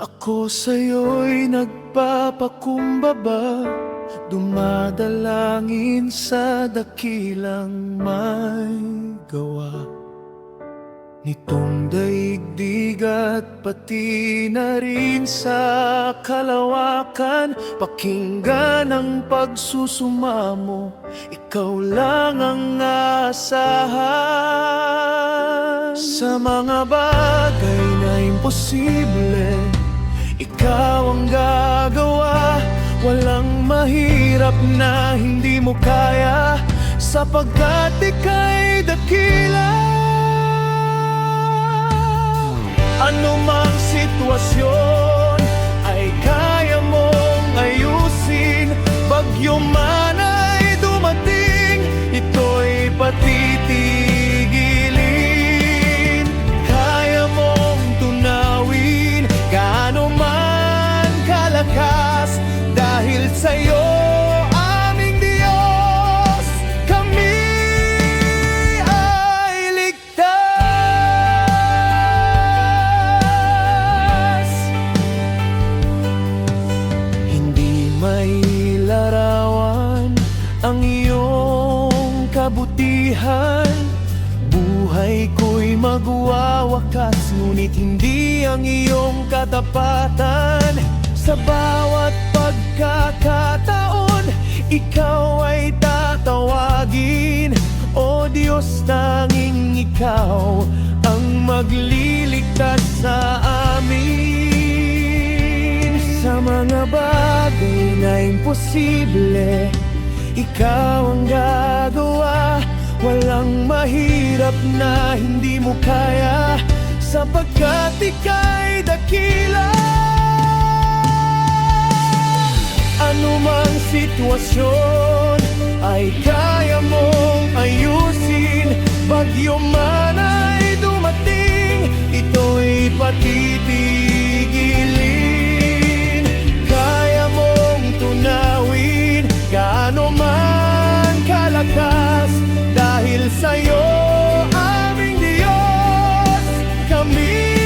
Ako sa'yo'y nagpapakumbaba, dumadalangin sa dakilang may gawa nitong daigdig at pati na rin sa kalawakan. Pakinggan ang pagsusumamo, ikaw lang ang aasahan. Sa mga bagay na imposible, ikaw ang gagawa. Walang mahirap na hindi mo kaya, sapagkat ika'y dakila. Anumang sitwasyon ay kaya mong ayusin. Bagyo man ay dumating, ito'y patitigilin. Kaya mong tunawin gaano man kalakas, dahil sa'yo aming Diyos kami ay ligtas. Hindi may larawan ang iyong kabutihan. Buhay ko'y magwawakas, ngunit hindi ang iyong katapatan. Sa bawat pagkakataon, ikaw ay tatawagin. O Diyos, tanging ikaw ang magliligtas sa amin. Sa mga bagay na imposible, ikaw ang gagawa. Walang mahirap na hindi mo kaya, sapagkat ika'y dakila. Anumang sitwasyon ay kaya mong ayusin. Bagyo man ay dumating, ito'y patitigilin. Kaya mong tunawin gaano man kalakas, dahil sa'yo aming Diyos kami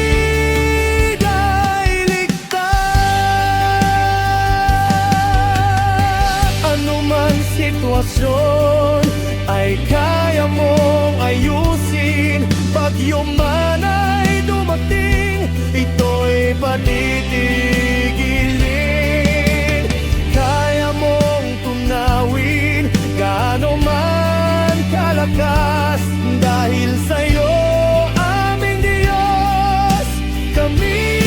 sitwasyon ay kaya mong ayusin. Bagyo man ay dumating, ito'y patitigilin. Kaya mong tunawin gaano man kalakas, dahil sa'yo aming Diyos kami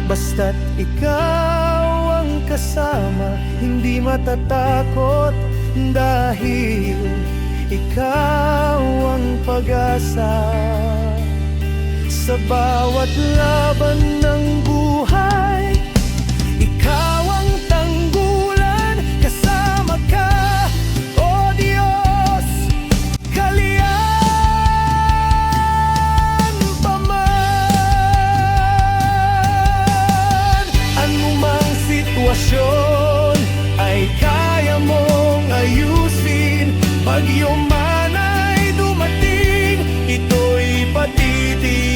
basta't ikaw ang kasama. Hindi matatakot dahil ikaw ang pag-asa. Sa bawat laban ng buhay, ikaw ang tanggulan. Kasama ka, O Diyos, kalian pa man. Anumang sitwasyon ay kaya mong ayusin. Bagyo man ay dumating, ito'y patitigilin.